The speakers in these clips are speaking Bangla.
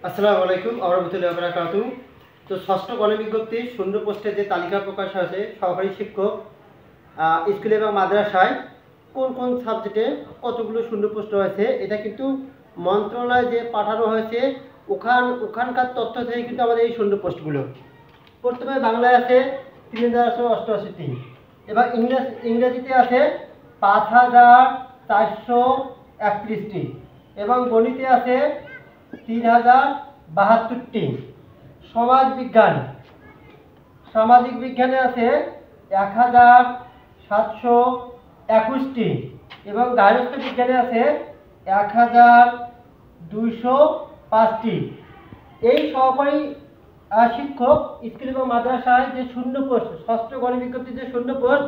আসসালামু আলাইকুম ওয়া রাহমাতুল্লাহি ওয়া বারাকাতুহু। তো ষষ্ঠ গণবিজ্ঞপ্তি শূন্য পোস্টের যে তালিকা প্রকাশ হয়েছে সহকারী শিক্ষক স্কুলে এবং মাদ্রাসায় কোন কোন সাবজেক্টে কতগুলো শূন্য পোস্ট রয়েছে এটা কিন্তু মন্ত্রণালয়ে যে পাঠানো হয়েছে ওখানকার তথ্য থেকে কিন্তু আমাদের এই শূন্য পোস্টগুলো। প্রথমে বাংলায় আছে ৩,৮৮৮টি এবং ইংরেজিতে আছে ৫,৪৩১টি এবং গণিতে আছে ৩,০৭২টি। সামাজিক বিজ্ঞানে আছে ১,৭২১টি এবং গার্হস্থ্য বিজ্ঞানে আছে ১,২০৫টি। এই সহকারী শিক্ষক স্কুল এবং মাদ্রাসায় যে শূন্য পোস্ট, ষষ্ঠ গণবিজ্ঞপ্তির যে শূন্য পোস্ট,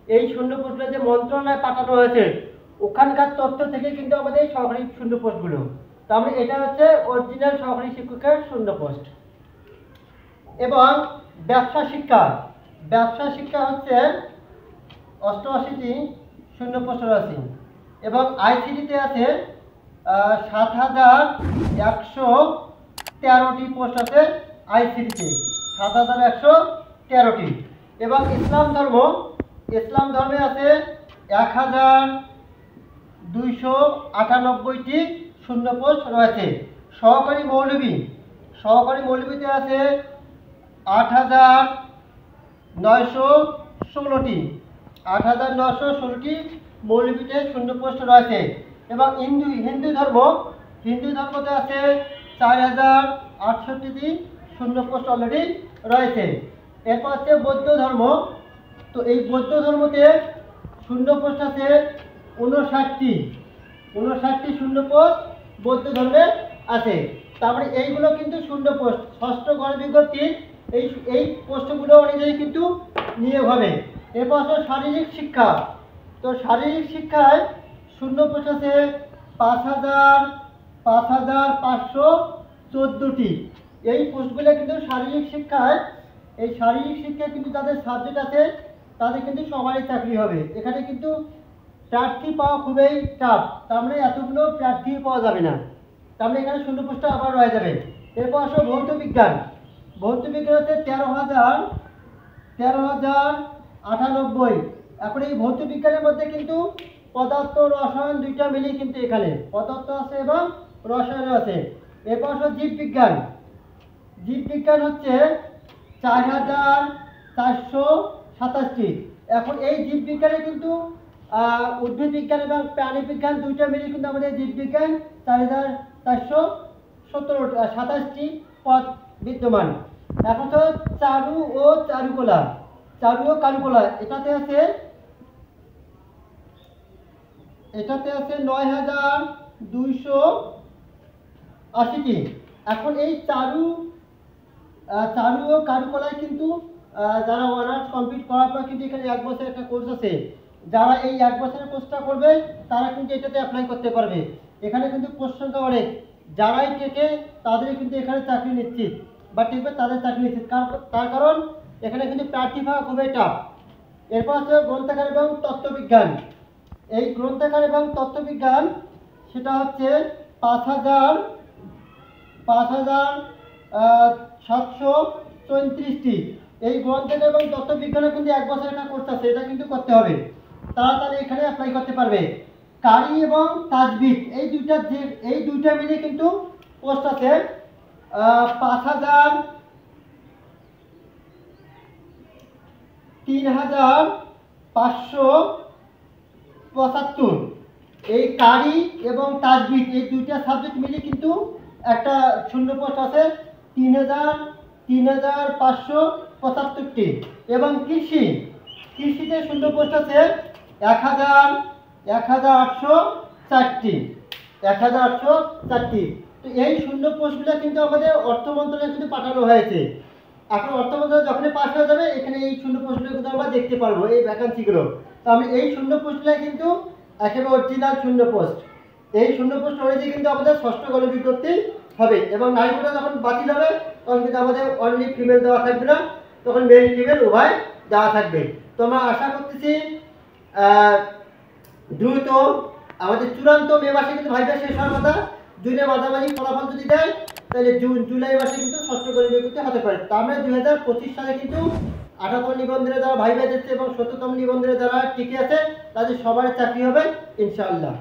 এই শূন্য পোস্টে যে মন্ত্রণালয়ে পাঠানো হয়েছে ওখানকার তথ্য থেকে কিন্তু আমাদের এই সহকারী শূন্য পোস্টগুলো। তাহলে এটা হচ্ছে অরিজিনাল সহকারী শিক্ষকের শূন্য পোস্ট। এবং ব্যবসা শিক্ষা হচ্ছে 88টি শূন্য পোস্ট রয়েছে এবং আইসিটিতে আছে ৭,১১৩টি পোস্ট আছে আইসিটিতে, ৭,১১৩টি। এবং ইসলাম ধর্মে আছে ১,২৯৮টি শূন্য পোস্ট রয়েছে। সহকারী মৌলবীতে আছে ৮,৯১৬টি মৌলবীতে শূন্য পোস্ট রয়েছে। এবং হিন্দু ধর্মতে আছে ৪,০৬৮টি শূন্য পোস্ট অলরেডি রয়েছে। এরপর আছে বৌদ্ধ ধর্ম। তো এই বৌদ্ধ ধর্মতে শূন্য পোস্ট আছে ৫৯টি শূন্য পোস্ট বৌদ্ধ ধর্মে আছে। তারপরে এইগুলো কিন্তু শূন্য পোস্ট ষষ্ঠ গণবিজ্ঞপ্তির এই পোস্টগুলো অনুযায়ী কিন্তু নিয়োগ হবে। এরপর আছে শারীরিক শিক্ষা। তো শারীরিক শিক্ষায় শূন্য পোস্ট আছে ৫,৫১৪টি। এই পোস্টগুলো কিন্তু শারীরিক শিক্ষায় কিন্তু তাদের সাবজেক্ট আছে, তাদের কিন্তু সবারই চাকরি হবে। এখানে কিন্তু প্রার্থী পাওয়া খুবই টাফ, তার মানে এতগুলো প্রার্থী পাওয়া যাবে না, তার মানে এখানে শূন্য পোস্ট আবার রয়ে যাবে। এরপর আসো ভৌত বিজ্ঞান হচ্ছে ১৩,০৯৮। এখন এই ভৌত বিজ্ঞানের মধ্যে কিন্তু পদার্থ রসায়ন দুইটা মিলিয়ে কিন্তু এখানে পদার্থ আছে এবং রসায়ন আছে। এরপর আসো জীববিজ্ঞান হচ্ছে ৪,৪২৭টি। এখন এই জীববিজ্ঞানে কিন্তু উদ্ভিদ বিজ্ঞান এবং প্রাণী বিজ্ঞান দুইটা মিলিয়ে কিন্তু আমাদের জীববিজ্ঞান ৪,৪২৭টি পদ বিদ্যমান। এখন তো চারু ও কারুকলা এটাতে আছে ৯,২৮০টি। এখন এই চারু ও কারুকলায় কিন্তু যারা অনার্স কমপ্লিট করার পর কিন্তু এখানে ১ বছর একটা কোর্স আছে, যারা এই ১ বছরের কোর্সটা করবে তারা কিন্তু এটাতে অ্যাপ্লাই করতে পারবে। এখানে কিন্তু পোস্ট সংখ্যা অনেক, যারাই টেকে তাদের কিন্তু এখানে চাকরি নিশ্চিত বা টেকবে তাদের চাকরি নিশ্চিত, তার কারণ এখানে কিন্তু প্রার্থী পাওয়া খুবই টাফ। এরপর আছে গ্রন্থাগার এবং তত্ত্ববিজ্ঞান। এই গ্রন্থাগার এবং তত্ত্ববিজ্ঞান সেটা হচ্ছে ৫,৭৩৪টি। এই গ্রন্থাগার এবং তত্ত্ববিজ্ঞানে কিন্তু ১ বছর একটা কোর্স আছে, এটা কিন্তু করতে হবে, তাড়াতাড়ি এখানে অ্যাপ্লাই করতে পারবে। কারি এবং তাজবিদ এই দুইটা মিলে কিন্তু পোস্ট আছে ৩,৫৭৫। এই কারি এবং তাজবিদ এই দুইটা সাবজেক্ট মিলে কিন্তু একটা শূন্য পোস্ট আছে ৩,৫৭৫টি। এবং কৃষিতে শূন্য পোস্ট আছে ১,৮০৪টি। তো এই শূন্য পোস্টগুলো কিন্তু আমাদের অর্থ মন্ত্রণালয়ে কিন্তু পাঠানো হয়েছে। এখন অর্থ মন্ত্রণালয় যখনই পাস হয়ে যাবে এখানে এই শূন্য পোস্টগুলো কিন্তু আমরা দেখতে পারবো, এই ভ্যাকান্সিগুলো। তো আমি এই শূন্য পোস্টগুলো কিন্তু একেবারে অরিজিনাল শূন্য পোস্ট। এই শূন্য পোস্ট অনুযায়ী কিন্তু আমাদের ষষ্ঠ গণবিজ্ঞপ্তি হবে এবং নারীগুলো যখন বাতিল হবে তখন কিন্তু আমাদের অনলি ফিমেল দেওয়া থাকবে না, তখন মেল ফিমেল উভয় দেওয়া থাকবে। তো আমরা আশা করতেছি দ্রুত আমাদের চূড়ান্ত মে মাসে কিন্তু ভাইভা শেষ হওয়ার কথা, জুনের মাঝামাঝি ফলাফল যদি দেয় তাহলে জুন জুলাই মাসে কিন্তু ষষ্ঠ গণিত বিজ্ঞপ্তি হতে পারে। তো আমরা 2025 সালে কিন্তু 18তম নিবন্ধনে যারা ভাইবা দিচ্ছে এবং 17তম নিবন্ধনে যারা টিকে আছে তাদের সবার চাকরি হবে ইনশাআল্লাহ।